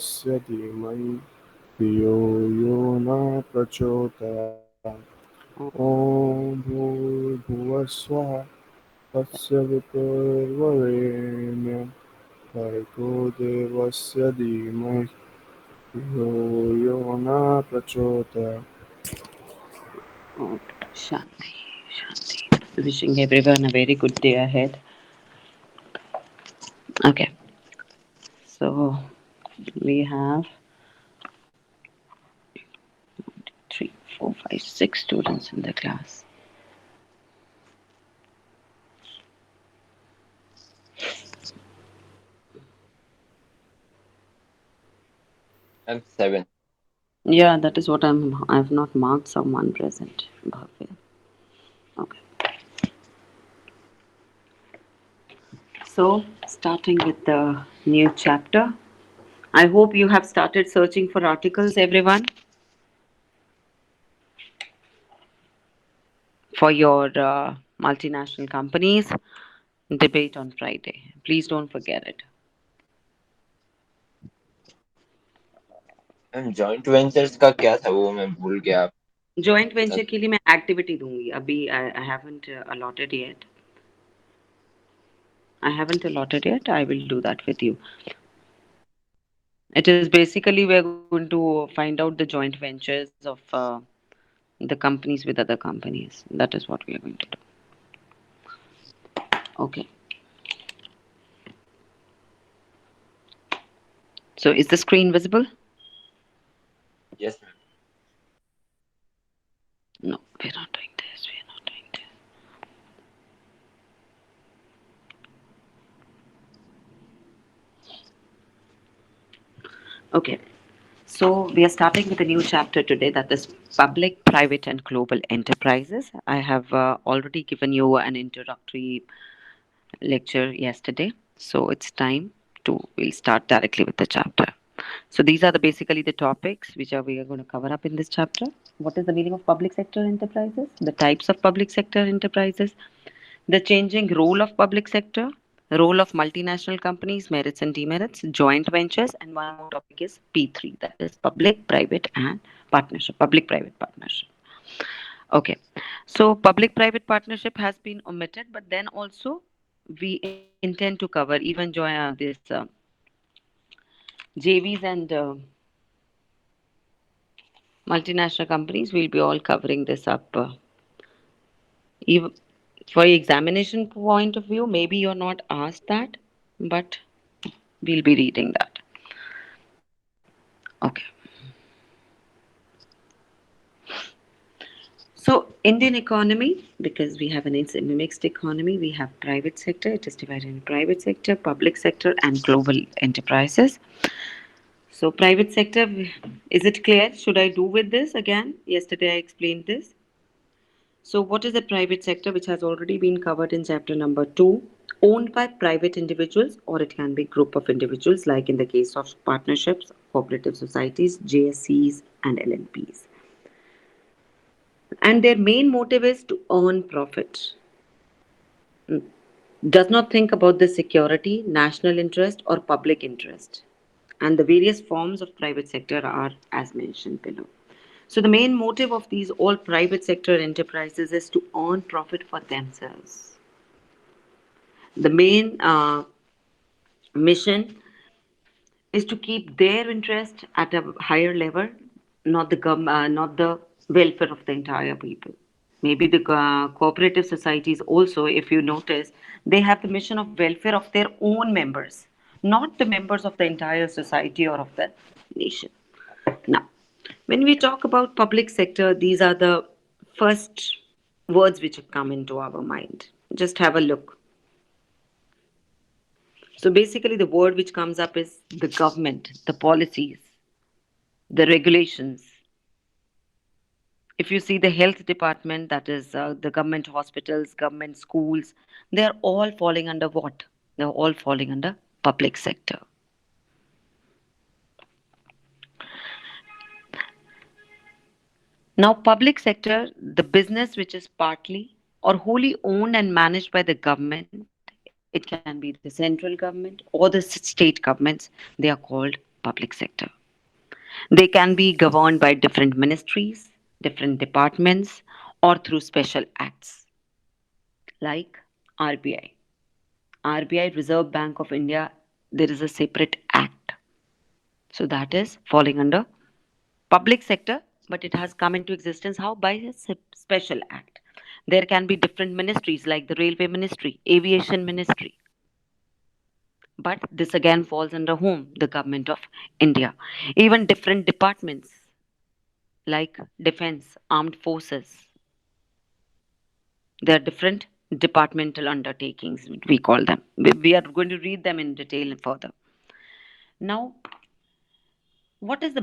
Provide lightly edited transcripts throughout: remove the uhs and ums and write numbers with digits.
तस्य धीमहि धियो यो न प्रचोदयात् ॐ भूर्भुवस्वः तस्य वितुर्वरेण्यं भर्गो देवस्य धीमहि धियो यो न प्रचोदयात्. Shanti, Shanti. Wishing everyone a very good day ahead. Okay, so we have three, four, five, six students in the class. I'm seven. Yeah, that is what I've not marked someone present. Bhavya. Okay. So, starting with the new chapter. I hope you have started searching for articles, everyone, for your multinational companies debate on Friday. Please don't forget it. Ma'am joint ventures का क्या था वो मैं भूल गया. Joint बता venture के लिए मैं एक्टिविटी दूंगी अभी. I haven't allotted yet. I haven't allotted yet. I will do that with you. It is basically we're going to find out the joint ventures of the companies with other companies. That is what we are going to do. Okay. So is the screen visible? Yes ma'am. No, we're not doing this. We're not doing this. Okay. So we are starting with a new chapter today, that is public, private, and global enterprises. I have already given you an introductory lecture yesterday, so it's time to we'll start directly with the chapter. So these are the basically the topics which are we are going to cover up in this chapter. What is the meaning of public sector enterprises? The types of public sector enterprises, the changing role of public sector, role of multinational companies, merits and demerits, joint ventures, and one more topic is P3, that is public, private, and partnership, public private partnership. Okay, so public private partnership has been omitted, but then also we intend to cover even join this JVs and multinational companies. We'll be all covering this up. Even for examination point of view, maybe you're not asked that, but we'll be reading that. Okay. So Indian economy, because we have an it's a mixed economy, we have private sector. It is divided in private sector, public sector, and global enterprises. So private sector, is it clear? Should I do with this again? Yesterday I explained this. So what is the private sector, which has already been covered in chapter number 2? Owned by private individuals, or it can be group of individuals, like in the case of partnerships, cooperative societies, JSCs, and LNPs. And their main motive is to earn profit. Does not think about the security, national interest, or public interest. And the various forms of private sector are as mentioned below. So the main motive of these all private sector enterprises is to earn profit for themselves. The main mission is to keep their interest at a higher level, not the welfare of the entire people. Maybe the cooperative societies also, if you notice, they have the mission of welfare of their own members, not the members of the entire society or of the nation. Now, when we talk about public sector, these are the first words which come into our mind. Just have a look. So basically, the word which comes up is the government, the policies, the regulations. If you see the health department, that is the government hospitals, government schools, they are all falling under what? They are all falling under public sector. Now, public sector, the business which is partly or wholly owned and managed by the government, it can be the central government or the state governments, they are called public sector. They can be governed by different ministries, different departments, or through special acts like RBI. RBI, Reserve Bank of India, there is a separate act. So that is falling under public sector, but it has come into existence how? By a special act. There can be different ministries like the Railway Ministry, Aviation Ministry, but this again falls under whom? The Government of India. Even different departments like Defense, Armed Forces, they are different departmental undertakings, we call them. We are going to read them in detail further. Now, what is the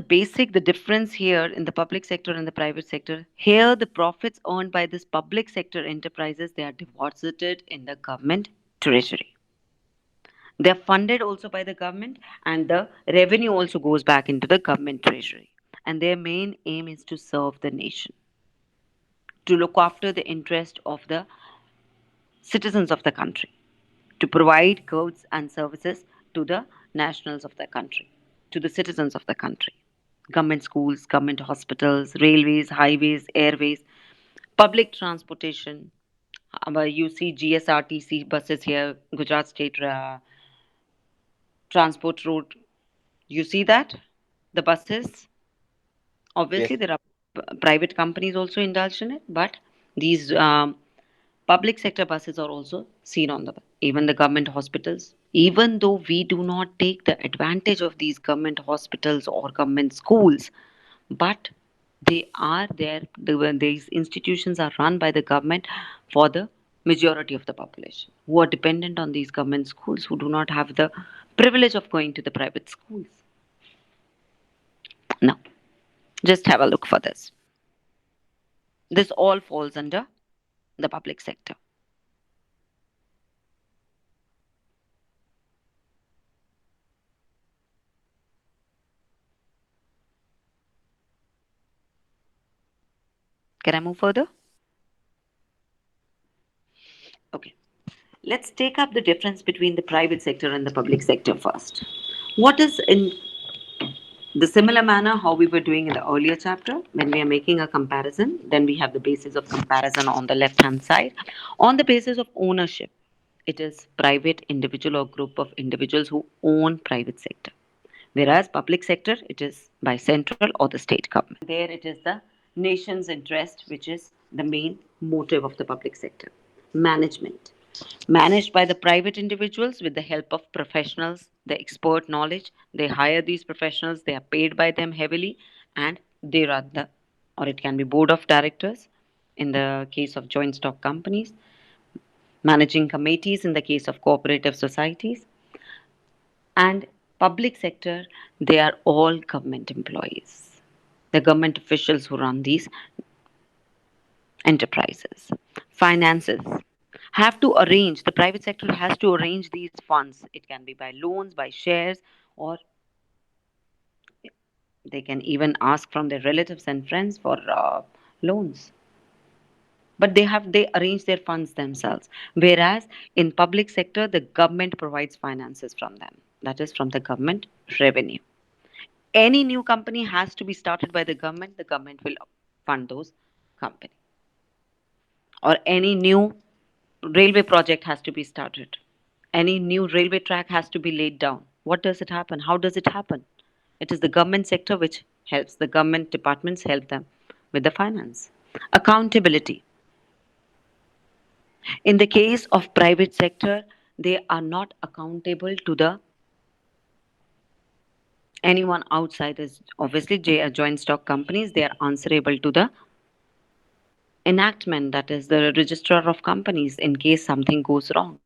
difference here in the public sector and the private sector? Here, the profits earned by this public sector enterprises, they are deposited in the government treasury. They are funded also by the government, and the revenue also goes back into the government treasury. And their main aim is to serve the nation, to look after the interest of the citizens of the country, to provide goods and services to the nationals of the country, to the citizens of the country. Government schools, government hospitals, railways, highways, airways, public transportation. You see GSRTC buses here, Gujarat State Transport Road. You see that? The buses. Obviously, Yes. there are private companies also indulged in it, but these public sector buses are also seen on the even the government hospitals. Even though we do not take the advantage of these government hospitals or government schools, but they are there. These institutions are run by the government for the majority of the population who are dependent on these government schools, who do not have the privilege of going to the private schools. Now, just have a look for this. This all falls under the public sector. Can I move further? Okay. Let's take up the difference between the private sector and the public sector first. What is in the similar manner how we were doing in the earlier chapter when we are making a comparison, then we have the basis of comparison on the left hand side. On the basis of ownership, it is private individual or group of individuals who own private sector. Whereas public sector, it is by central or the state government. There it is the nation's interest, which is the main motive of the public sector. Management. Managed by the private individuals with the help of professionals, the expert knowledge. They hire these professionals, they are paid by them heavily, and they run the, or it can be board of directors in the case of joint stock companies, managing committees in the case of cooperative societies, and public sector, they are all government employees, the government officials who run these enterprises. Finances have to arrange, the private sector has to arrange these funds. It can be by loans, by shares, or they can even ask from their relatives and friends for loans, but they arrange their funds themselves. Whereas in public sector, the government provides finances from them, that is from the government revenue. Any new company has to be started by the government will fund those company. Or any new railway project has to be started. Any new railway track has to be laid down. What does it happen? How does it happen? It is the government sector which helps. The government departments help them with the finance. Accountability. In the case of private sector, they are not accountable to the anyone outside this. Obviously, joint stock companies, they are answerable to the enactment, that is the registrar of companies, in case something goes wrong.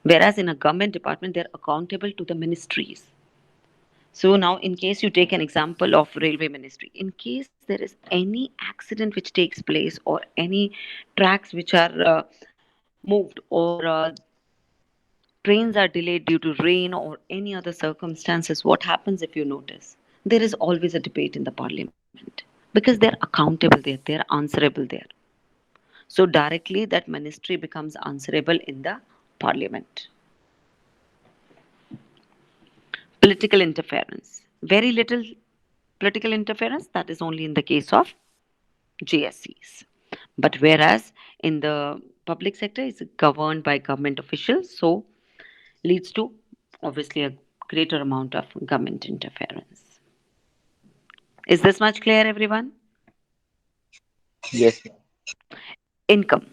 Whereas in a government department, they're accountable to the ministries. So now, in case you take an example of railway ministry, in case there is any accident which takes place, or any tracks which are moved, or trains are delayed due to rain or any other circumstances, what happens if you notice? There is always a debate in the parliament because they're accountable there, they're answerable there. So directly that ministry becomes answerable in the parliament. political interference. Very little political interference, that is only in the case of GSCs. But whereas in the public sector, it's governed by government officials, so leads to obviously a greater amount of government interference. Is this much clear, everyone? Yes, ma'am. Income.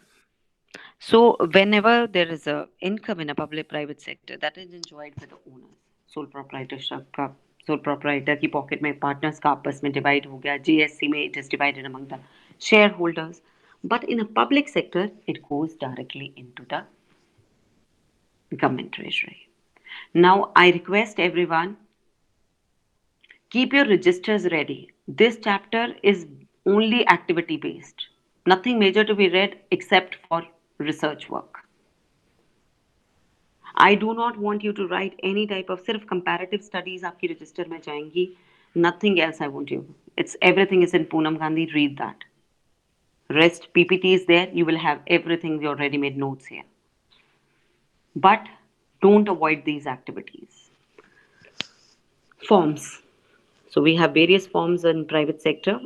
So, whenever there is a income in a public-private sector, that is enjoyed by the owners. Sole proprietorship का sole proprietor की pocket में partners का आपस में divide हो गया. GSC में it is divided among the shareholders. But in a public sector, it goes directly into the government treasury. Now, I request everyone, keep your registers ready. This chapter is only activity based. Nothing major to be read except for research work. I do not want you to write any type of सिर्फ comparative studies आपकी register में जाएंगी. Nothing else I want you. It's everything is in Poonam Gandhi. Read that. Rest PPT is there. You will have everything your ready-made notes here. But don't avoid these activities. Forms. So we have various forms in private sector,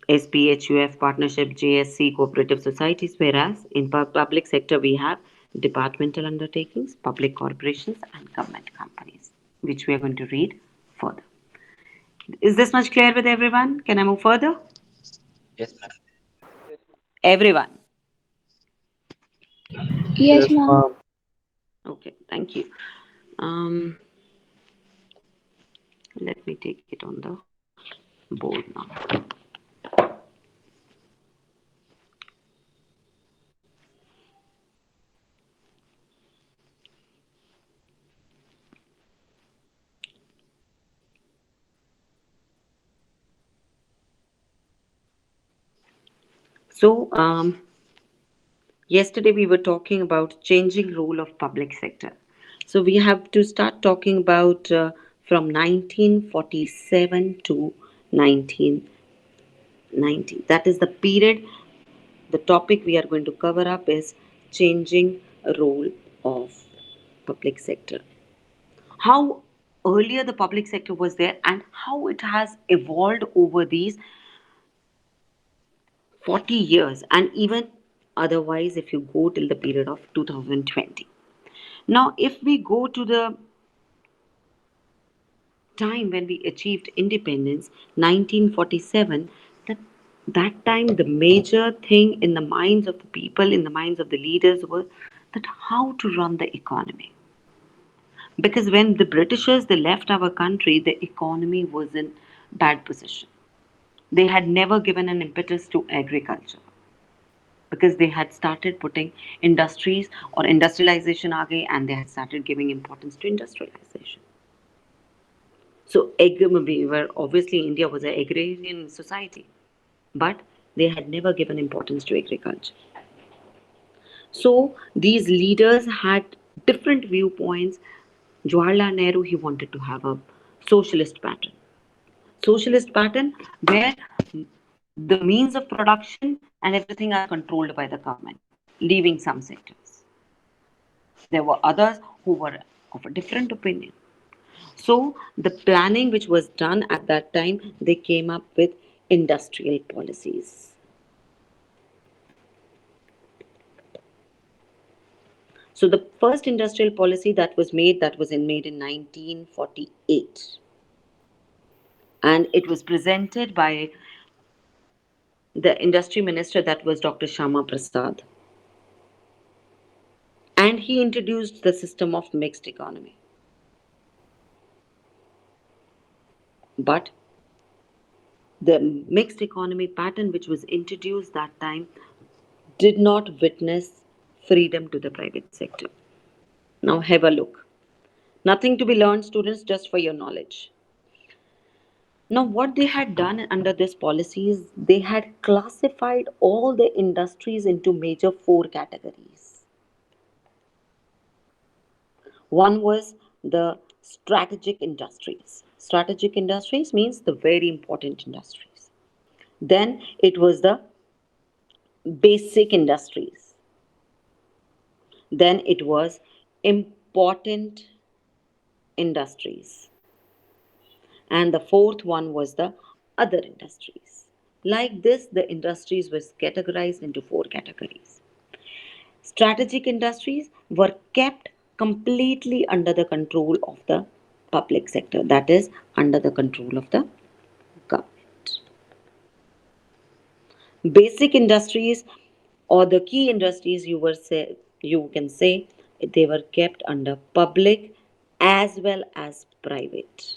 SPHUF, partnership, JSC, cooperative societies, whereas in public sector we have departmental undertakings, public corporations and government companies, which we are going to read further. Is this much clear with everyone? Can I move further? Yes, ma'am. Everyone. Yes, Yes, ma'am. ma'am. Okay, thank you. Um, Let me take it on the board now. So, yesterday we were talking about changing role of public sector. So we have to start talking about from 1947 to 1990. That is the period. The topic we are going to cover up is changing role of public sector. How earlier the public sector was there and how it has evolved over these 40 years, and even otherwise if you go till the period of 2020. Now, if we go to the time when we achieved independence, 1947, that time the major thing in the minds of the people, in the minds of the leaders, was that how to run the economy. Because when the Britishers they left our country, the economy was in bad position. They had never given an impetus to agriculture because they had started putting industries or industrialization again, and they had started giving importance to industrialization. So we were obviously India was an agrarian society, but they had never given importance to agriculture. So these leaders had different viewpoints. Jawaharlal Nehru he wanted to have a socialist pattern. Socialist pattern where the means of production and everything are controlled by the government, leaving some sectors. There were others who were of a different opinion. So the planning which was done at that time, they came up with industrial policies. So the first industrial policy that was made in 1948, and it was presented by the industry minister that was Dr. Shama Prasad, and he introduced the system of mixed economy. But the mixed economy pattern which was introduced that time did not witness freedom to the private sector. Now have a look. Nothing to be learned, students, just for your knowledge. Now, what they had done under this policy is they had classified all the industries into major four categories. One was the strategic industries. Strategic industries means the very important industries. Then it was the basic industries. Then it was important industries. and the fourth one was the other industries. Like this, the industries were categorized into four categories. Strategic industries were kept completely under the control of the public sector, that is, under the control of the government. Basic industries or the key industries you can say they were kept under public as well as private.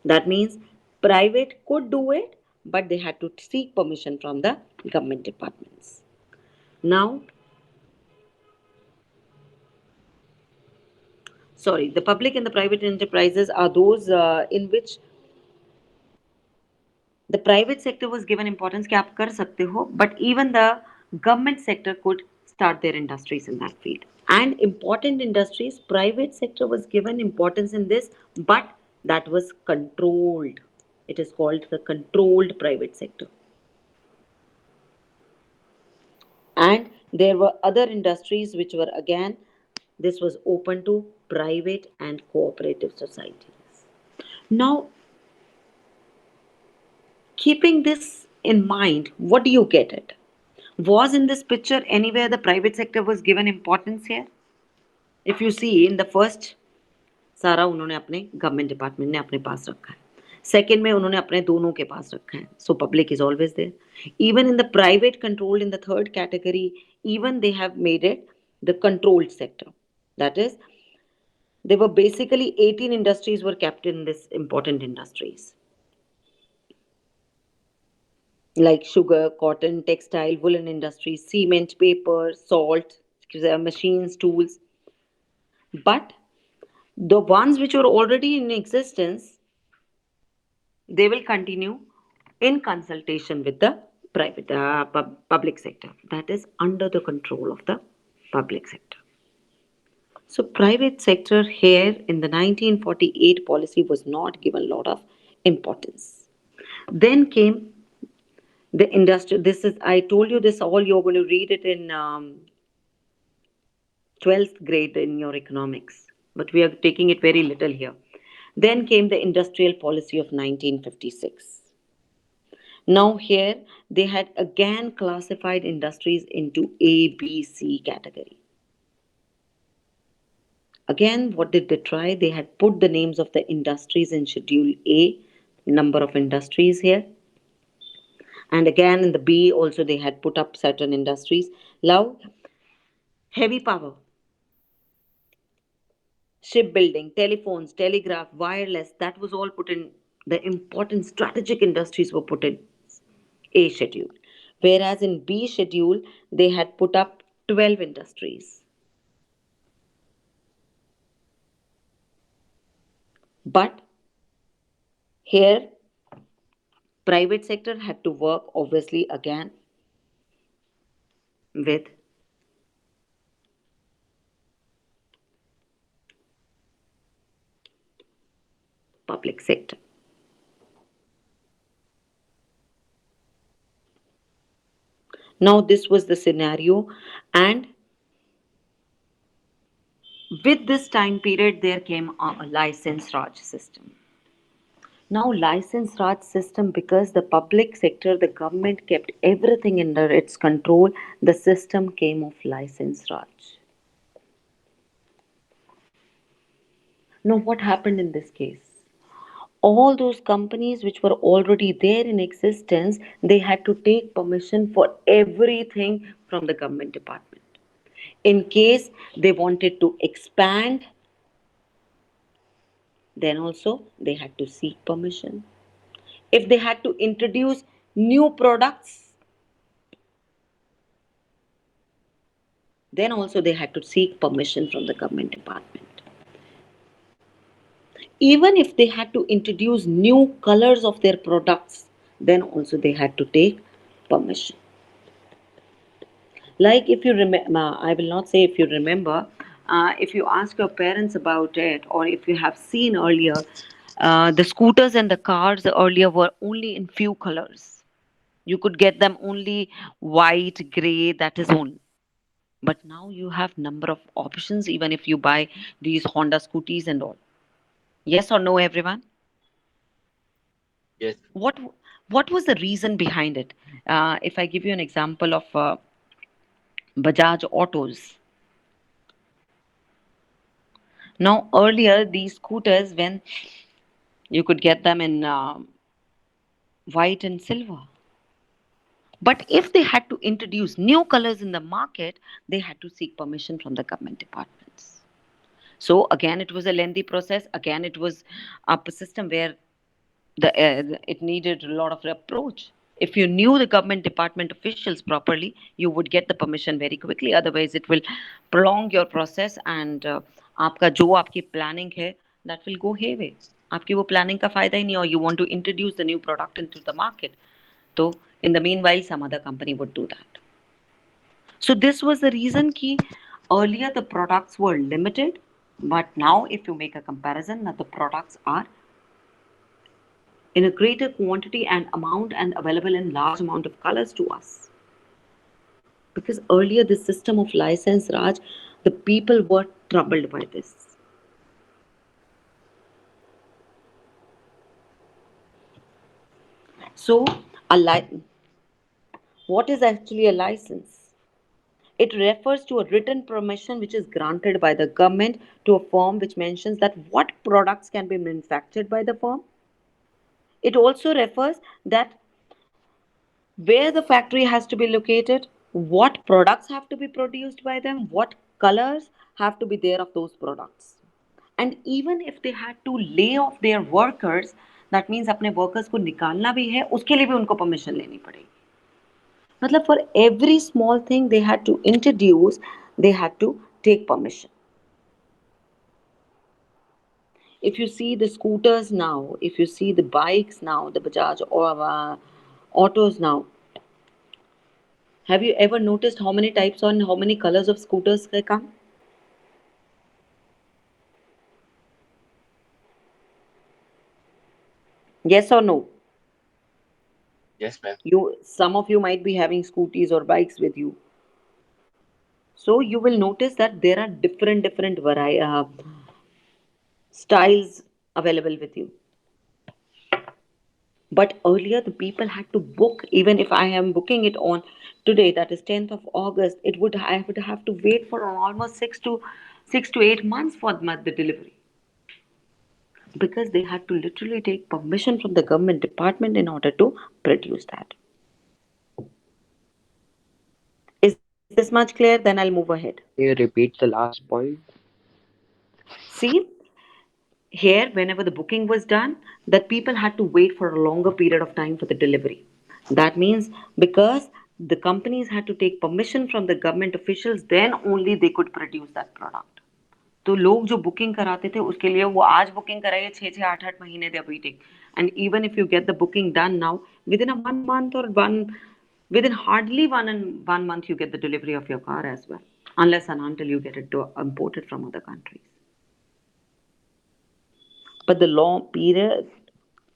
That means private could do it, but they had to seek permission from the government departments. Now, sorry, the public and the private enterprises are those in which the private sector was given importance कि आप कर सकते हो, but even the government sector could start their industries in that field. And important industries, private sector was given importance in this, but that was controlled. It is called the controlled private sector. And there were other industries which were again, this was open to private and cooperative societies. Now, keeping this in mind, what do you get it? Was in this picture anywhere the private sector was given importance here? If you see in the first, सारा उन्होंने अपने government department ने अपने पास रखा है. Second में उन्होंने अपने दोनों के पास रखा है. So public is always there. Even in the private controlled in the third category, even they have made it the controlled sector. That is, they were basically 18 industries were kept in this important industries like sugar, cotton, textile, woolen industries, cement, paper, salt, machines, tools. But the ones which were already in existence, they will continue in consultation with the private public sector. That is under the control of the public sector. So private sector here in the 1948 policy was not given a lot of importance. Then came the industry. This is, I told you this all, you're going to read it in 12th grade in your economics, but we are taking it very little here. Then came the industrial policy of 1956. Now here they had again classified industries into A, B, C category. Again, what did they try? They had put the names of the industries in Schedule A, number of industries here. And again in the B also they had put up certain industries. Now, heavy power, shipbuilding, telephones, telegraph, wireless, that was all put in the important strategic industries were put in A schedule. Whereas in B schedule, they had put up 12 industries. But here, private sector had to work obviously again with public sector. Now, this was the scenario, and with this time period, there came a license Raj system. Now, license Raj system, because the public sector, the government kept everything under its control, the system came of license Raj. Now, what happened in this case? All those companies which were already there in existence, they had to take permission for everything from the government department. In case they wanted to expand, then also they had to seek permission. If they had to introduce new products, then also they had to seek permission from the government department. Even if they had to introduce new colors of their products, then also they had to take permission. Like if you remember, I will not say if you remember, if you ask your parents about it, or if you have seen earlier, the scooters and the cars earlier were only in few colors. You could get them only white, gray, that is all. But now you have number of options even if you buy these Honda scooties and all. Yes or no, everyone? Yes. What what was the reason behind it? If I give you an example of Bajaj Autos. Now earlier these scooters, when you could get them in white and silver, but if they had to introduce new colors in the market, they had to seek permission from the government departments. So again, it was a lengthy process. Again, it was a system where it needed a lot of approach. If you knew the government department officials properly, you would get the permission very quickly. Otherwise, it will prolong your process, and आपका जो आपकी planning है, that will go hayway. आपकी वो planning का फायदा ही नहीं, और you want to introduce the new product into the market. So in the meanwhile, some other company would do that. So this was the reason कि earlier the products were limited, but now if you make a comparison, now the products are in a greater quantity and amount and available in large amount of colors to us. Because earlier this system of license Raj, the people were troubled by this. So what is actually a license? It refers to a written permission which is granted by the government to a firm, which mentions that what products can be manufactured by the firm. It also refers that where the factory has to be located, what products have to be produced by them, what colors have to be there of those products. And even if they had to lay off their workers, that means अपने workers को निकालना भी है, उसके लिए भी उनको permission लेनी पड़ेगी. मतलब for every small thing they had to introduce, they had to take permission. If you see the scooters now, if you see the bikes now, the Bajaj or autos now, have you ever noticed how many types and how many colors of scooters come? Yes or no? Yes, ma'am. Some of you might be having scooties or bikes with you. So you will notice that there are different styles available with you. But earlier the people had to book. Even if I am booking it on today, that is 10th of August, I would have to wait for almost 6 to 8 months for the delivery, because they had to literally take permission from the government department in order to produce that. Is this much clear? Then I'll move ahead. Can you repeat the last point? See, here, whenever the booking was done, that people had to wait for a longer period of time for the delivery. That means because the companies had to take permission from the government officials, then only they could produce that product. तो लोग जो booking कराते थे उसके लिए वो आज booking कराइए 6 6 8 8 महीने they are waiting. And even if you get the booking done now, within a 1 month or within hardly 1 month you get the delivery of your car as well, unless and until you get it imported from other countries. But the long period,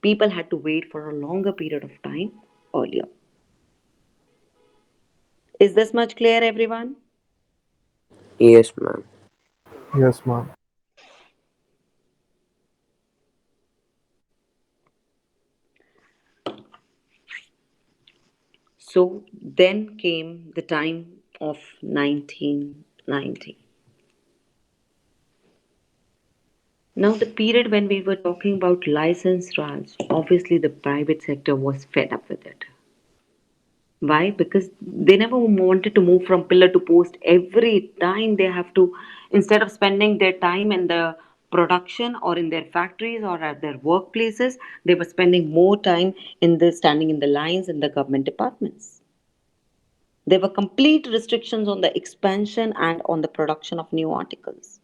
people had to wait for a longer period of time earlier. Is this much clear, everyone? Yes, ma'am. Yes, ma'am. So then came the time of 1990. Now, the period when we were talking about license Raj, obviously the private sector was fed up with it. Why? Because they never wanted to move from pillar to post. Every time they have to, instead of spending their time in the production or in their factories or at their workplaces, they were spending more time in the standing in the lines in the government departments. There were complete restrictions on the expansion and on the production of new articles.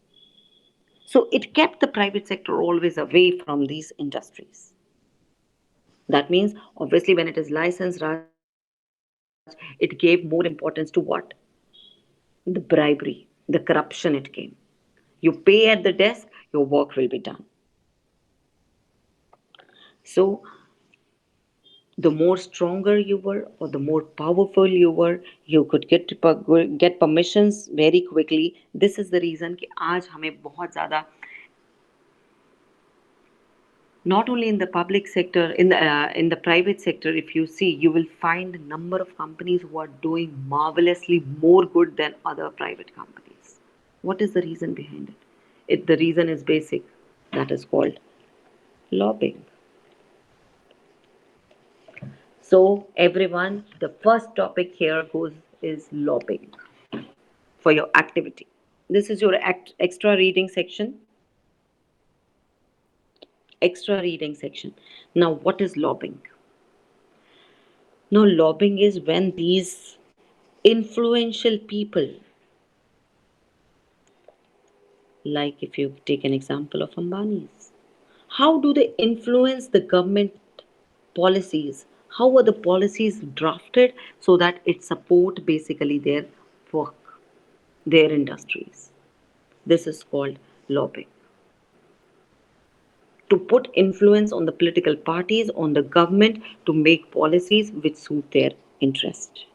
So it kept the private sector always away from these industries. That means, obviously, when it is licensed, Raj, it gave more importance to what? The bribery, the corruption it came. You pay at the desk, your work will be done. So, the more stronger you were or the more powerful you were, you could get permissions very quickly. This is the reason कि आज हमें बहुत ज़्यादा Not only in the public sector, in the private sector, if you see, you will find a number of companies who are doing marvelously more good than other private companies. What is the reason behind it? The reason is basic. That is called lobbying. So everyone, the first topic here goes is lobbying for your activity. This is your extra reading section. Extra reading section. Now, what is lobbying? Now, lobbying is when these influential people, like if you take an example of Ambani's, how do they influence the government policies? How are the policies drafted so that it support basically their work, their industries? This is called lobbying. To put influence on the political parties, on the government to make policies which suit their interest.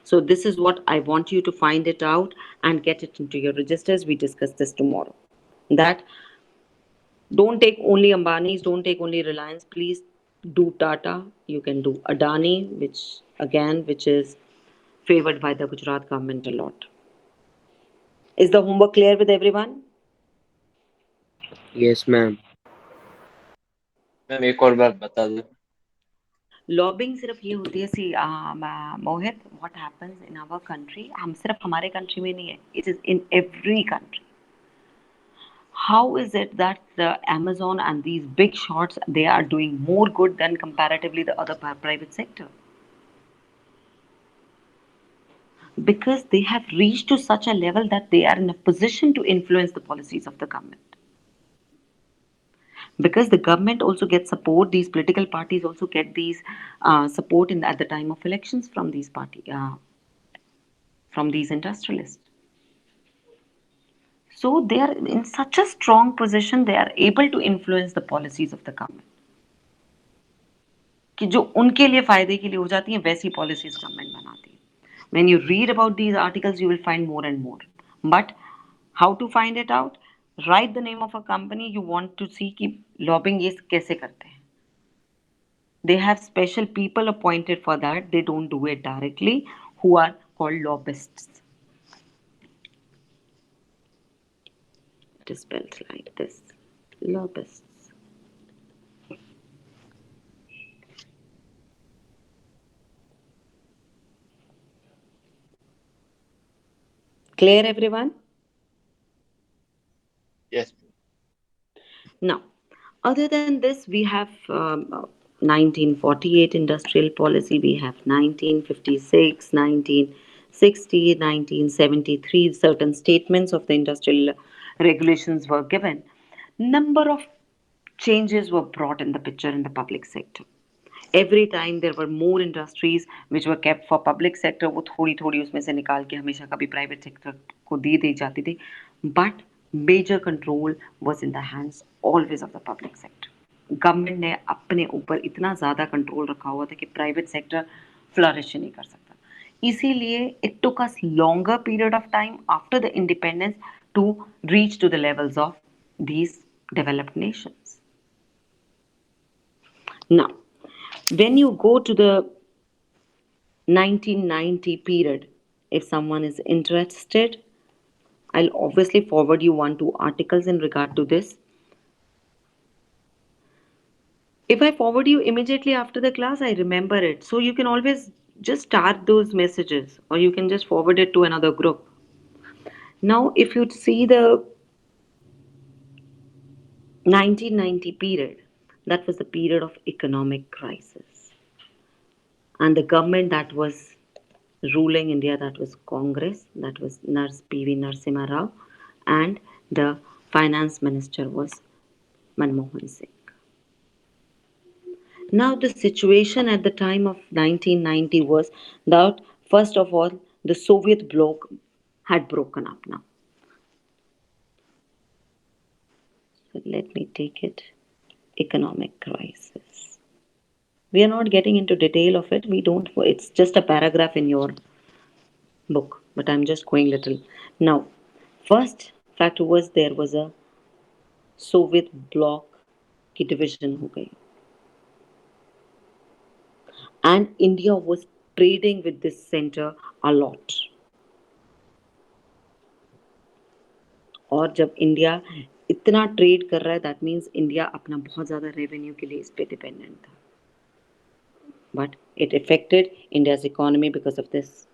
So this is what I want you to find it out and get it into your registers. We discuss this tomorrow. That don't take only Ambani's, don't take only Reliance. Please do Tata. You can do Adani, which is favored by the Gujarat government a lot. Is the homework clear with everyone? Yes, ma'am. Ma'am एक और बार बता दो. Lobbying सिर्फ ये होती है see Mohit what happens in our country हम सिर्फ हमारे कंट्री में नहीं है it is in every country how is it that the Amazon and these big shots they are doing more good than comparatively the other private sector? Because they have reached to such a level that they are in a position to influence the policies of the government. Because the government also gets support, these political parties also get these support at the time of elections from from these industrialists. So they are in such a strong position, they are able to influence the policies of the government. कि जो उनके लिए फायदे के लिए हो जाती हैं वैसी पॉलिसीज गवर्नमेंट बनाती है. When you read about these articles, you will find more and more. But how to find it out? Write the name of a company you want to see कि lobbying ये कैसे करते हैं. They have special people appointed for that. They don't do it directly, who are called lobbyists. It is spelled like this. Lobbyists. Clear, everyone? Yes. Now, other than this, we have 1948 industrial policy, we have 1956, 1960, 1973, certain statements of the industrial regulations were given. Number of changes were brought in the picture in the public sector. Every time there were more industries which were kept for public sector, वो थोड़ी थोड़ी उसमें से निकाल के हमेशा कभी private sector को दे दी जाती थी. But major control was in the hands always of the public sector. Government ने अपने ऊपर इतना ज़्यादा कंट्रोल रखा हुआ था कि प्राइवेट सेक्टर फ्लरिश नहीं कर सकता. इसीलिए it took us longer period of time after the independence to reach to the levels of these developed nations. Now, when you go to the 1990 period, if someone is interested, I'll obviously forward you 1-2 articles in regard to this. If I forward you immediately after the class, I remember it. So you can always just start those messages or you can just forward it to another group. Now, if you see the 1990 period, that was the period of economic crisis. And the government that was ruling India, that was Congress, that was P.V. Narasimha Rao, and the finance minister was Manmohan Singh. Now, the situation at the time of 1990 was that, first of all, the Soviet bloc had broken up now. So let me take it. Economic crisis. We are not getting into detail of it. It's just a paragraph in your book, but I'm just going little. Now, first fact was there was a Soviet bloc की division हो गई, and India was trading with this center a lot. और जब India इतना trade कर रहा है, that means India अपना बहुत ज़्यादा रेवेन्यू के लिए इस पे डिपेंडेंट था. But it affected India's economy because of this.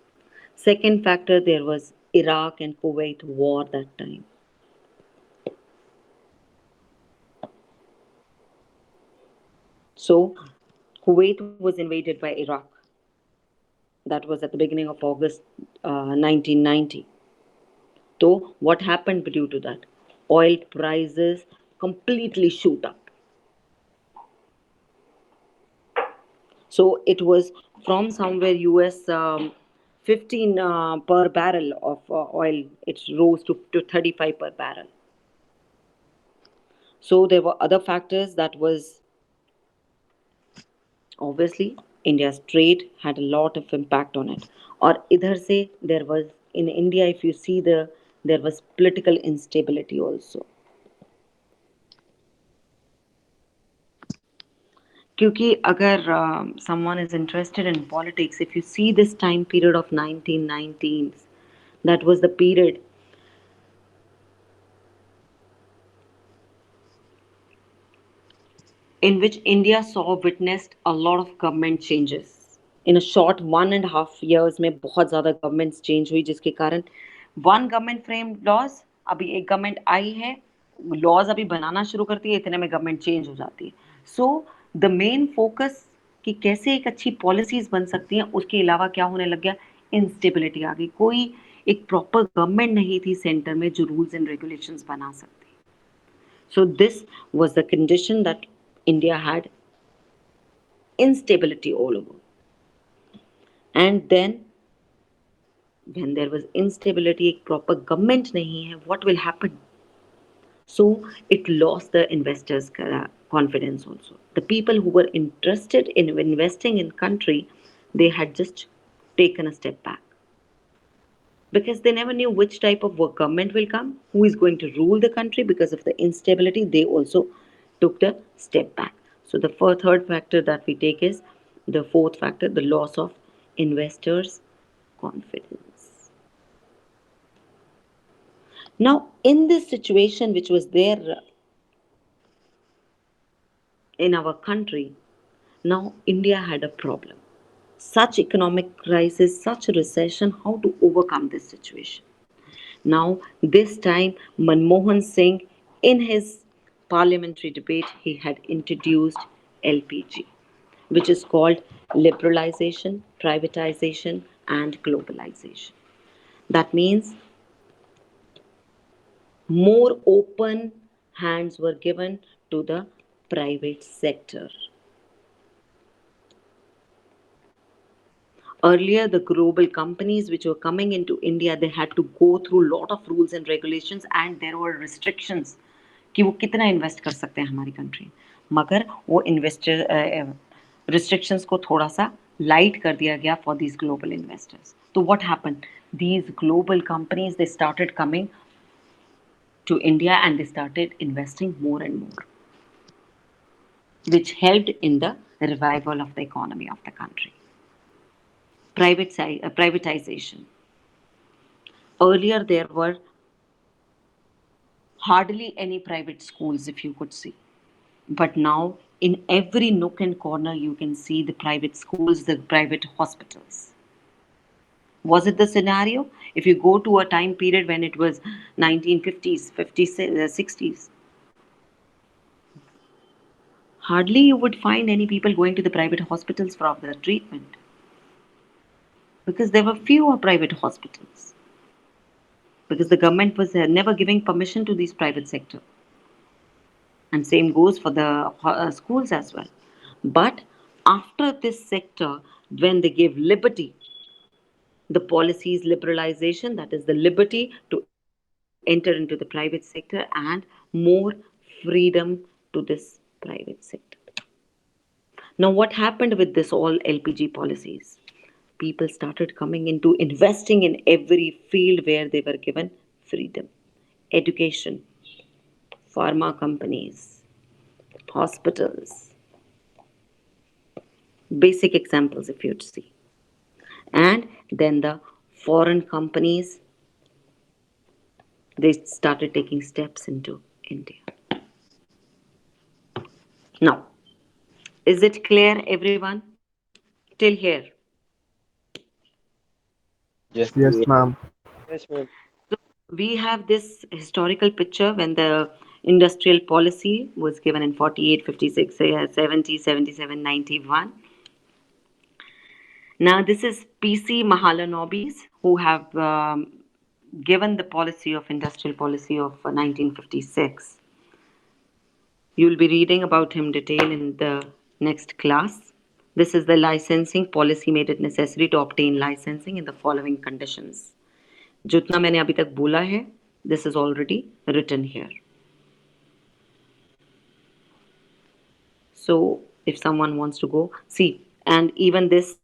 Second factor, there was Iraq and Kuwait war that time. So Kuwait was invaded by Iraq. That was at the beginning of August 1990. So what happened due to that? Oil prices completely shoot up. So it was from somewhere US 15 per barrel of oil, it rose to 35 per barrel. So there were other factors that was obviously India's trade had a lot of impact on it. Or idhar se there was in India, if you see there was political instability also. क्योंकि अगर someone is interested in politics, if you see this time period of 1919s, that was the period in which India saw witnessed a lot of government changes. In a short 1.5 years में बहुत ज़्यादा governments change हुई, जिसके कारण one government framed laws, अभी एक government आई है, laws अभी बनाना शुरू करती है, इतने में government change हो जाती है. So the main focus कि कैसे एक अच्छी policies बन सकती हैं, उसके अलावा क्या होने लग गया, instability आ गई. कोई एक proper government नहीं थी center में जो rules and regulations बना सकती. So this was the condition that India had instability all over. And then when there was instability, एक proper government नहीं है, what will happen? So it lost the investors' confidence also. The people who were interested in investing in country, they had just taken a step back. Because they never knew which type of government will come, who is going to rule the country. Because of the instability, they also took the step back. So the third factor that we take is the fourth factor, the loss of investors' confidence. Now, in this situation which was there in our country, now India had a problem. Such economic crisis, such a recession, how to overcome this situation? Now, this time, Manmohan Singh, in his parliamentary debate, he had introduced LPG, which is called liberalization, privatization, and globalization. That means more open hands were given to the private sector. Earlier, the global companies which were coming into India, they had to go through a lot of rules and regulations, and there were restrictions कि वो कितना invest कर सकते हैं हमारी country. मगर वो investor restrictions को थोड़ा सा लाइट कर दिया गया for these global investors. So what happened? These global companies, they started coming to India and they started investing more and more, which helped in the revival of the economy of the country. Privatization. Earlier, there were hardly any private schools, if you could see. But now, in every nook and corner, you can see the private schools, the private hospitals. Was it the scenario? If you go to a time period when it was 1950s, 50s, 60s, hardly you would find any people going to the private hospitals for their treatment. Because there were fewer private hospitals. Because the government was never giving permission to these private sector. And same goes for the schools as well. But after this sector, when they gave liberty, the policies liberalization, that is the liberty to enter into the private sector and more freedom to this private sector. Now, what happened with this all LPG policies? People started coming into investing in every field where they were given freedom. Education, pharma companies, hospitals, basic examples if you'd see. And then the foreign companies, they started taking steps into India. Now, is it clear, everyone? Till here. Yes. Yes, Yes. ma'am. Yes, ma'am. So we have this historical picture when the industrial policy was given in 48, 56, 70, 77, 91. Now, this is PC Mahalanobis who have given the policy of industrial policy of 1956. You'll be reading about him detail in the next class. This is the licensing policy made it necessary to obtain licensing in the following conditions. जितना मैंने अभी तक बोला है, this is already written here. So if someone wants to go, see, and even this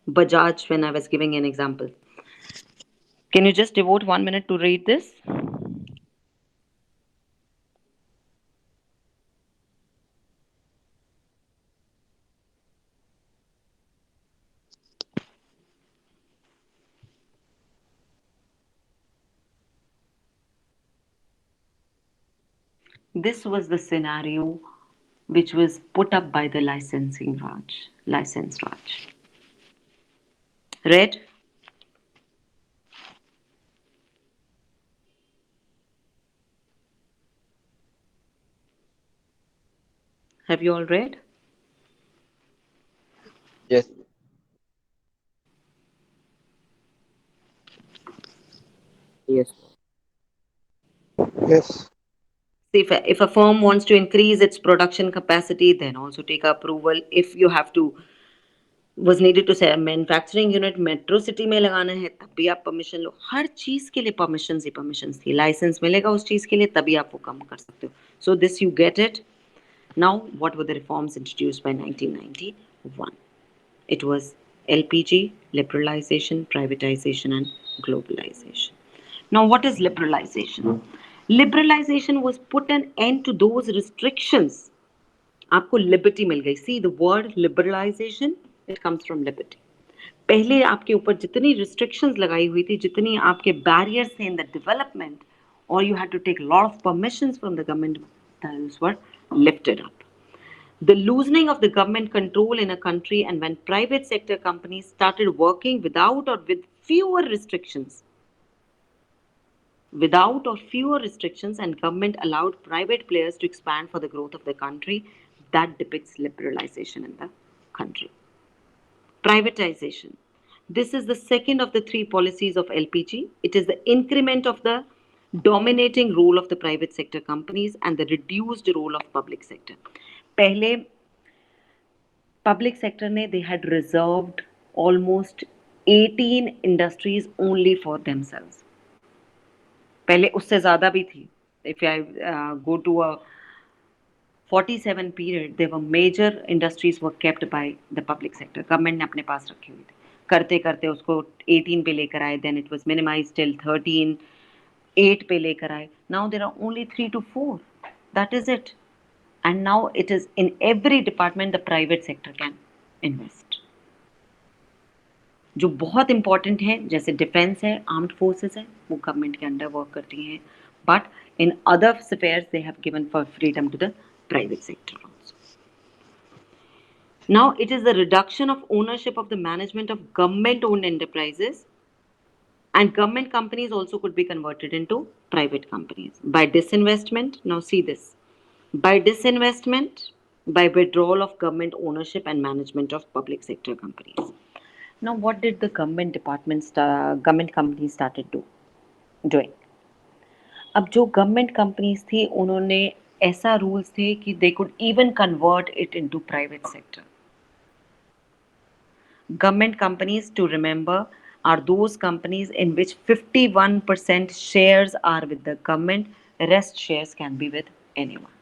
Bajaj, when I was giving an example. Can you just devote 1 minute to read this? This was the scenario which was put up by the license Raj. Read? Have you all read? Yes. Yes. Yes. If a firm wants to increase its production capacity, then also take approval. If you have to was needed to say manufacturing unit metro city में लगाना है तब भी आप permission लो. हर चीज के लिए permission ही permission थी. लाइसेंस मिलेगा उस चीज के लिए तभी आप वो काम कर सकते हो. So this you get it. Now what were the reforms introduced by 1991? It was LPG, liberalization, privatization, and globalization. Now, what is liberalization? Liberalization was put an end to those restrictions. आपको liberty मिल गई. See the word liberalisation, it comes from liberty. पहले आपके ऊपर जितनी restrictions लगाई हुई थी, जितनी आपके बैरियर्स थे इन द डेवलपमेंट, और you had to take lot of permissions from the government, those were lifted up. The loosening of the government control in a country, and when private sector companies started working without or with fewer restrictions, and government allowed private players to expand for the growth of the country, that depicts liberalization in the country. Privatization. This is the second of the three policies of LPG. It is the increment of the dominating role of the private sector companies and the reduced role of public sector. पहले public sector ने they had reserved almost 18 industries only for themselves. पहले उससे ज़्यादा भी थी. If I go to a 47 period, there were major industries were kept by the public sector. Government ने अपने पास रखी हुई थी. करते करते उसको 18 पे लेकर आए. Then it was minimized till 13, 8 पे लेकर आए. Now there are only 3 to 4. That is it. And now it is in every department the private sector can invest. जो बहुत इंपॉर्टेंट है, जैसे डिफेंस है, आर्म्ड फोर्सेस है, वो गवर्नमेंट के अंडर वर्क करती हैं. But in other spheres they have given for freedom to the private sector also. Now it is the reduction of ownership of the management of government owned enterprises, and government companies also could be converted into private companies by disinvestment. Now see this. By disinvestment, by withdrawal of government ownership and management of public sector companies. Now what did the government companies started doing? अब जो government companies थी उन्होंने ऐसा rules थे कि they could even convert it into private sector. Government companies, to remember, are those companies in which 51% shares are with the government, rest shares can be with anyone.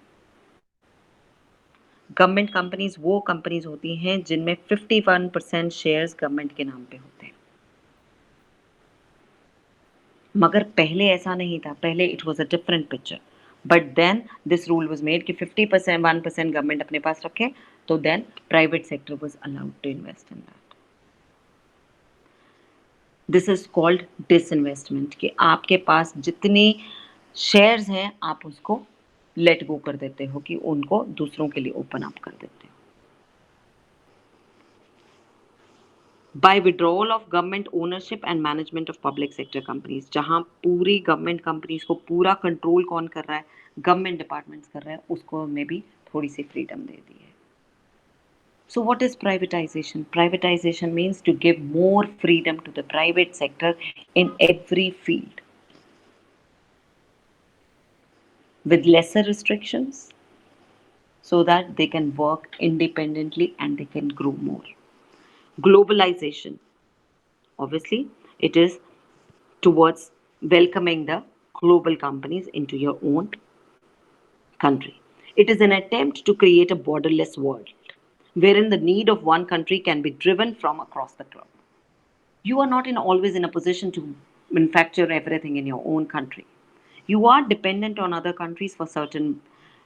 Government companies वो companies होती हैं जिनमें 51% shares government के नाम पे होते हैं. मगर पहले ऐसा नहीं था. पहले it was a different picture. But then this rule was made कि 50% 1% गवर्नमेंट अपने पास रखे, तो देन private sector was allowed to invest in that. This is called disinvestment, कि आपके पास जितने शेयर्स हैं आप उसको लेट गो कर देते हो, कि उनको दूसरों के लिए ओपन अप कर देते हो. By withdrawal of government ownership and management of public sector companies, जहां पूरी गवर्नमेंट कंपनीज को पूरा कंट्रोल कौन कर रहा है, गवर्नमेंट डिपार्टमेंट्स कर रहे हैं, उसको हमने भी थोड़ी सी फ्रीडम दे दी है. So what is privatization? Privatization means to give more freedom to the private sector in every field with lesser restrictions so that they can work independently and they can grow more. Globalization. Obviously, it is towards welcoming the global companies into your own country. It is an attempt to create a borderless world wherein the need of one country can be driven from across the globe. You are not always in a position to manufacture everything in your own country. You are dependent on other countries for certain,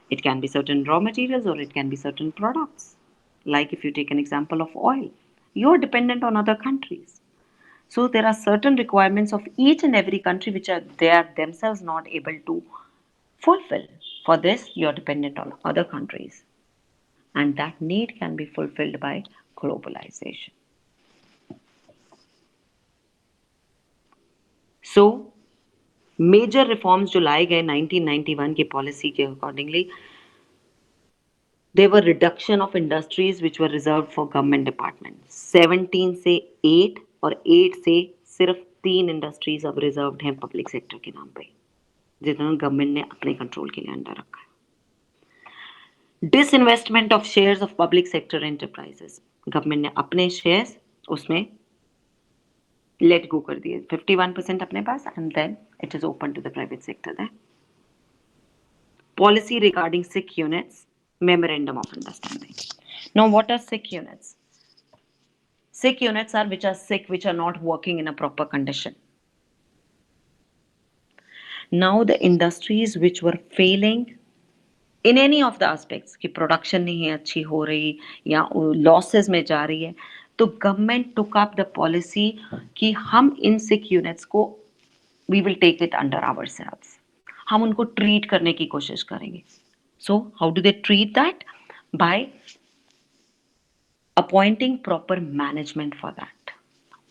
it can be certain raw materials or it can be certain products. Like if you take an example of oil, you are dependent on other countries. So there are certain requirements of each and every country which are they are themselves not able to fulfill. For this, you are dependent on other countries. And that need can be fulfilled by globalization. So major reforms जो लाए गए 1991 की policy के accordingly, there were reduction of industries which were reserve for government department. 17 से 8 और 8 से सिर्फ 3 industries अब रिजर्व हैं पब्लिक सेक्टर के नाम पे, जिन्होंने गवर्नमेंट ने अपने कंट्रोल के लिए अंडर रखा है. Disinvestment of shares of public sector enterprises, government ने अपने शेयर्स उसमें लेट गो कर दिए, 51% अपने पास, and then it is open to the private sector there. Policy regarding sick units, memorandum of understanding. Now, what are sick units? Sick units are which are sick, which are not working in a proper condition. Now, the industries which were failing in any of the aspects, कि production नहीं है अच्छी हो रही या losses में जा रही है, तो government took up the policy कि हम इन sick units को we will take it under ourselves. हम उनको ट्रीट करने की कोशिश करेंगे. So how do they treat that? By appointing proper management for that.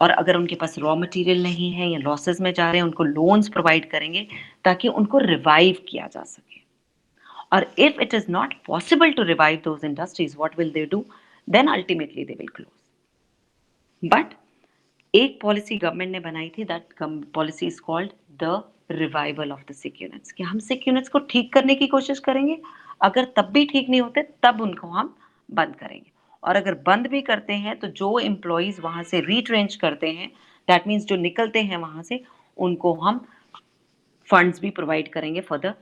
और अगर उनके पास रॉ मटेरियल नहीं है या लॉसेस में जा रहे हैं, उनको लोन्स प्रोवाइड करेंगे ताकि उनको रिवाइव किया जा सके. और if it is not possible to revive those industries, what will they do? Then ultimately they will close. But एक पॉलिसी गवर्नमेंट ने बनाई थी, that policy is called the revival of the sick units, कि हम सिक units को ठीक करने की कोशिश करेंगे, अगर तब भी ठीक नहीं होते तब उनको हम बंद करेंगे. और अगर बंद भी करते हैं तो जो एम्प्लॉयज वहां से रीट्रेंच करते हैं, दैट मीन्स जो निकलते हैं वहां से, उनको हम फंड्स भी प्रोवाइड करेंगे for the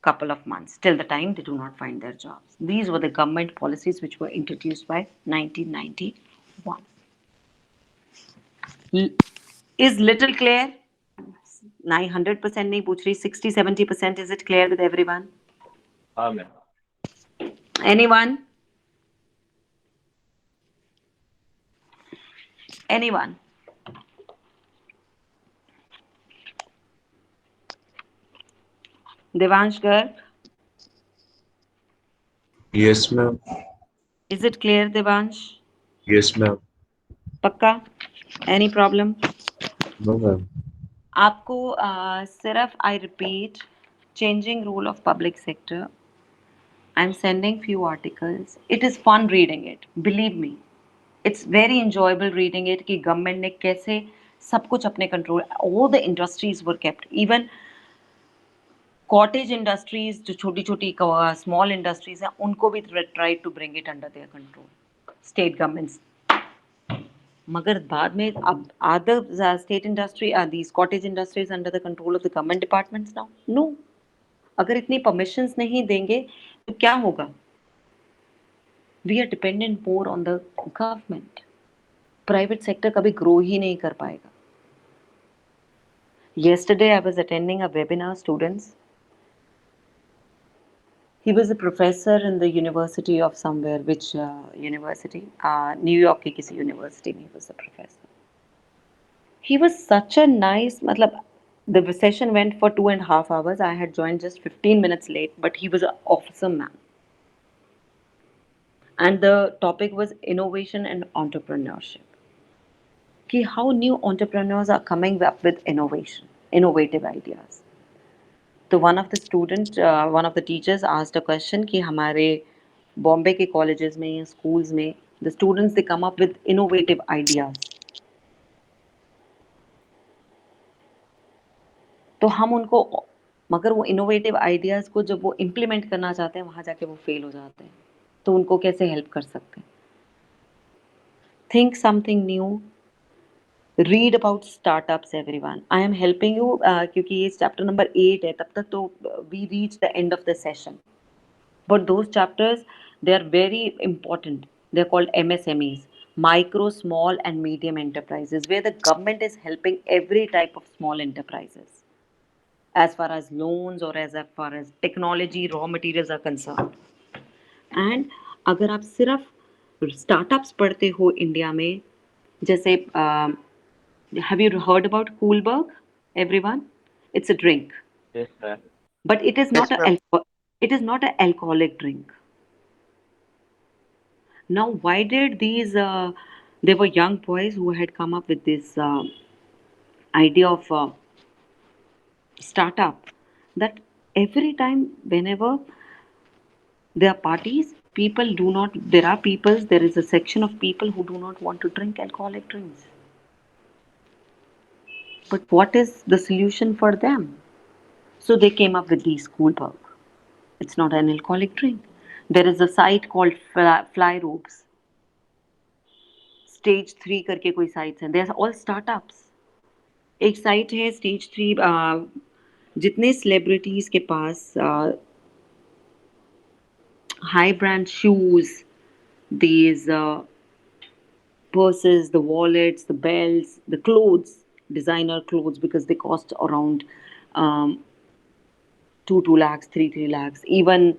couple of months till the time they do not find their jobs. These were the government policies which were introduced by 1991. Is little clear? 900% नहीं पूछ रही, 60-70%. Is it clear with everyone? हाँ ma'am. Anyone? Anyone? Devansh Garg? Yes, ma'am. Is it clear, Devansh? Yes, ma'am. पक्का? Any problem? No, ma'am. आपको सिर्फ I repeat, changing role of public sector. I'm sending few articles. It is fun reading it. Believe me, it's very enjoyable reading it. कि government ने कैसे सब कुछ अपने control. All the industries were kept. Even cottage industries जो छोटी छोटी small industries हैं, उनको भी try to bring it under their control, state governments. मगर बाद में अब other state industry these cottage industries under the control of the government departments now. No, अगर इतनी परमिशंस नहीं देंगे तो क्या होगा? We are dependent more on the government. Private sector कभी ग्रो ही नहीं कर पाएगा. Yesterday I was attending a webinar, students. He was a professor in the university of somewhere. Which university? New York की किसी university में he was a professor. He was such a nice, matlab, the session went for 2.5 hours. I had joined just 15 minutes late, but he was an awesome man. And the topic was innovation and entrepreneurship. Ki how new entrepreneurs are coming up with innovation, innovative ideas. तो one of the teachers asked a question कि हमारे बॉम्बे के colleges में या schools में the students they come up with innovative ideas. तो हम उनको, मगर वो इनोवेटिव आइडियाज को जब वो इम्प्लीमेंट करना चाहते हैं वहां जाके वो फेल हो जाते हैं, तो उनको कैसे हेल्प कर सकते हैं? Think something new, read about startups everyone. I am helping you क्योंकि ये चैप्टर नंबर 8 है, तब तक तो we reach the end of the session. But those chapters, they are very important. They're called MSMEs, micro, small, and medium enterprises, where the government is helping every type of small enterprises, as far as loans or as far as technology, raw materials are concerned. And अगर आप सिर्फ startups पढ़ते हो India में, जैसे have you heard about Coolberg? Everyone, it's a drink, Yes, ma'am. but it is Yes, not ma'am. it is not an alcoholic drink. Now, why did these? They were young boys who had come up with this idea of startup. That every time, whenever there are parties, people do not. There are people. There is a section of people who do not want to drink alcoholic drinks. But what is the solution for them? So they came up with these Coolberg. It's not an alcoholic drink. There is a site called Fly Ropes. Stage 3 करके कोई sites हैं. They are all startups. एक site है stage 3. जितने celebrities के पास high brand shoes, these purses, the wallets, the belts, the clothes, designer clothes, because they cost around 2 lakhs, 3 lakhs. Even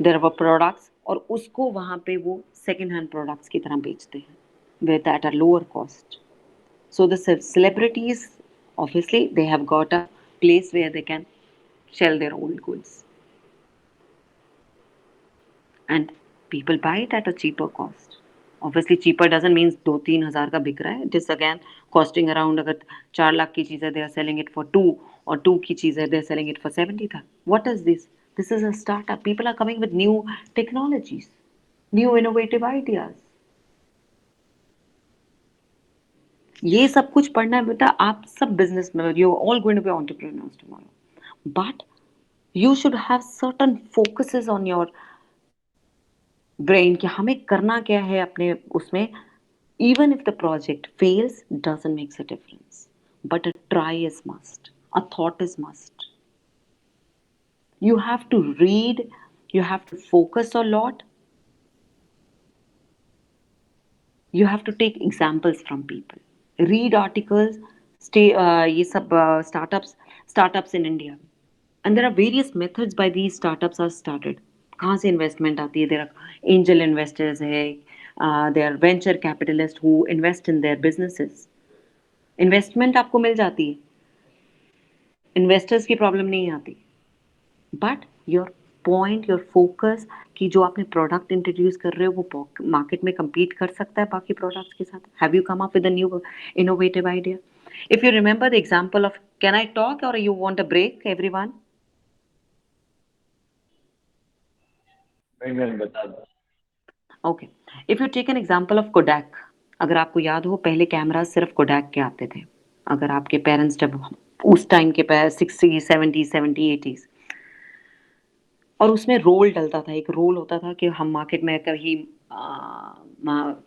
there were products, और उसको वहाँ पे वो सेकेंड हैंड प्रोडक्ट्स की तरह बेचते हैं with at a lower cost. So the celebrities, obviously, they have got a place where they can sell their old goods. And people buy it at a cheaper cost. Obviously, cheaper doesn't mean 2-3 हजार का बिक रहा है. It is again costing around, अगर 4 लाख की चीज़ है, they are selling it for 2, और 2 की चीज़ है, they are selling it for 70,000. What is this? This is a startup. People are coming with new technologies, new innovative ideas. ये सब कुछ पढ़ना है बेटा. आप सब बिजनेस में, you all going to be entrepreneurs tomorrow, but you should have certain focuses on your brain कि हमें करना क्या है अपने उसमें. Even if the project fails doesn't makes a difference, but a try is must, a thought is must. You have to read, you have to focus a lot, you have to take examples from people, read articles, ये सब startups in India, and there are various methods by these startups are started. कहाँ से investment आती है? There are angel investors है, there are venture capitalists who invest in their businesses. Investment आपको मिल जाती है, investors की problem नहीं आती, but your point, your focus कि जो आपने product introduce कर रहे हो वो market में compete कर सकता है बाकी products के साथ. Have you come up with a new innovative idea? If you remember the example of, can I talk or you want a break, everyone? Ma'am बता दो. Okay. If you take an example of Kodak, अगर आपको याद हो पहले camera सिर्फ Kodak के आते थे. अगर आपके पेरेंट्स जब उस टाइम के 60, 70, 70, 80s, और उसमें रोल डलता था. एक रोल होता था कि हम मार्केट में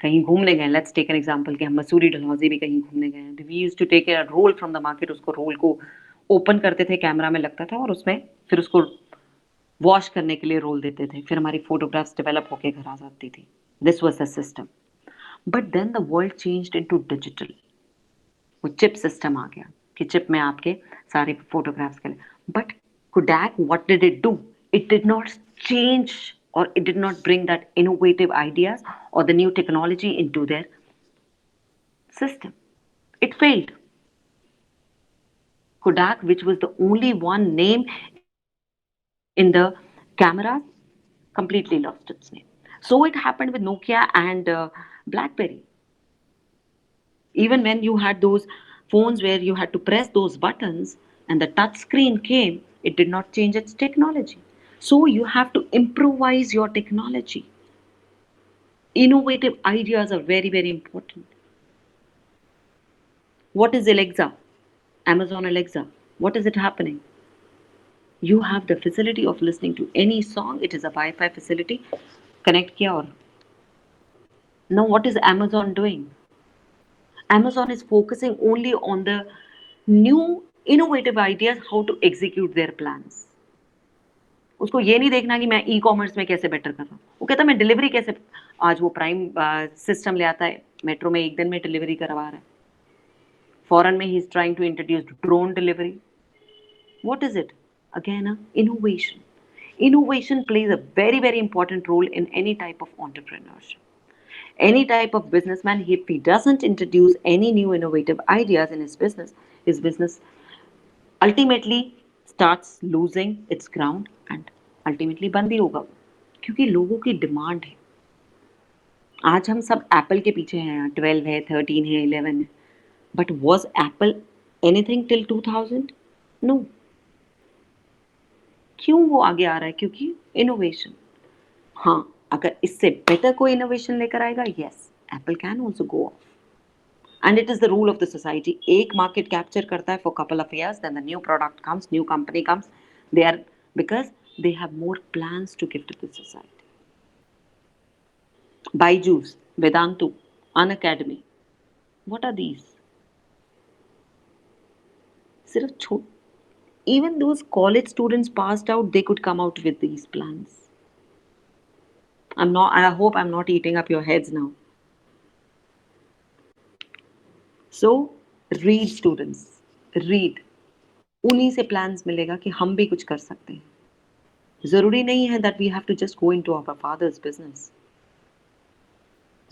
कहीं घूमने गए. लेट्स टेक एन एग्जांपल कि हम मसूरी डलहौजी भी कहीं घूमने गए हैं. We used to take a roll from the market. उसको रोल को ओपन करते थे, कैमरा में लगता था, और उसमें फिर उसको वॉश करने के लिए रोल देते थे. फिर हमारी फोटोग्राफ्स डेवलप होके घर आ जाती थी. This was the system. But then the world changed into digital. वो चिप सिस्टम आ गया कि चिप में आपके सारे फोटोग्राफ्स के लिए. बट Kodak, what did it do? It did not change or it did not bring that innovative ideas or the new technology into their system. It failed. Kodak, which was the only one name in the cameras, completely lost its name. So it happened with Nokia and BlackBerry. Even when you had those phones where you had to press those buttons and the touch screen came, it did not change its technology. So you have to improvise your technology. Innovative ideas are very, very important. What is Alexa? Amazon Alexa. What is it happening? You have the facility of listening to any song. It is a Wi-Fi facility. Connect kiya aur. Now what is Amazon doing? Amazon is focusing only on the new innovative ideas how to execute their plans. उसको ये नहीं देखना कि मैं e commerce में कैसे better कर रहा हूँ. वो कहता है मैं डिलीवरी कैसे. आज वो प्राइम सिस्टम ले आता है, मेट्रो में एक दिन में डिलीवरी करवा रहा है. फॉरेन में ही is trying to introduce drone delivery. What is it? Again, innovation. Innovation plays a very, very important role in any type of entrepreneurship. Any type of businessman, if he doesn't introduce any new innovative ideas in his business ultimately starts losing its ground and ultimately बंद भी होगा. क्योंकि लोगों की demand है. आज हम सब एप्पल के पीछे हैं. 12 है, 13 है, 11 है. But was Apple anything till 2000? No. क्यों वो आगे आ रहा है? क्योंकि इनोवेशन. हाँ, अगर इससे बेटर कोई इनोवेशन लेकर आएगा, yes, Apple can also go of. And it is the rule of the society. एक market capture करता है for couple of years, then the new product comes, new company comes. They are because they have more plans to give to the society. Byju's, Vedantu, Unacademy. What are these? सिर्फ छोट. Even those college students passed out, they could come out with these plans. I hope I'm not eating up your heads now. So, read students. Read. उन्हीं से plans मिलेगा कि हम भी कुछ कर सकते हैं. ज़रूरी नहीं है that we have to just go into our father's business.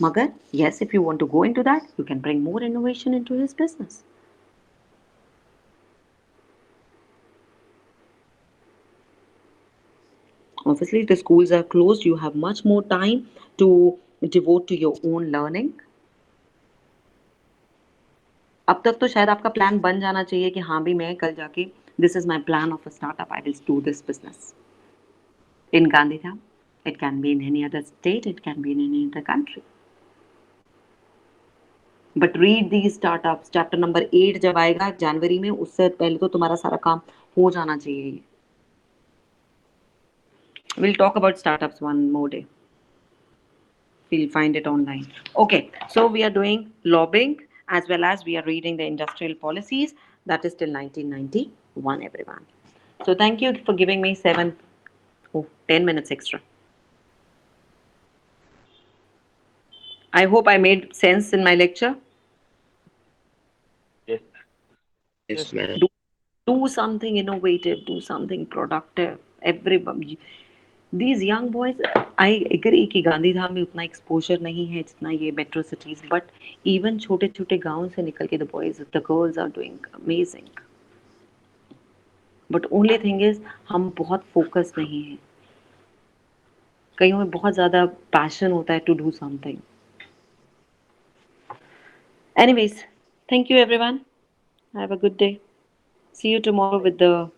मगर, yes, if you want to go into that, you can bring more innovation into his business. Obviously, the schools are closed. You have much more time to devote to your own learning. अब तक तो शायद आपका plan बन जाना चाहिए कि हाँ भी मैं कल जाके this is my plan of a startup. I will do this business in Gandhidham. It can be in any other state. It can be in any other country. But read these startups. Chapter number 8 जब आएगा जनवरी में, उससे पहले तो तुम्हारा सारा काम हो जाना चाहिए. We'll talk about startups one more day. We'll find it online. Okay, so we are doing lobbying as well as we are reading the industrial policies. That is till 1991, everyone. So thank you for giving me 10 minutes extra. I hope I made sense in my lecture. Yes. Yes, ma'am. Do something innovative, do something productive. Everybody, these young boys, I agree कि गांधीधाम में उतना exposure नहीं है जितना ये metro cities, but even छोटे छोटे गांव से निकल के the boys, the girls are doing amazing. But only thing is हम बहुत focus नहीं हैं. कईयों में बहुत ज़्यादा passion होता है to do something. Anyways, thank you everyone. Have a good day. See you tomorrow with the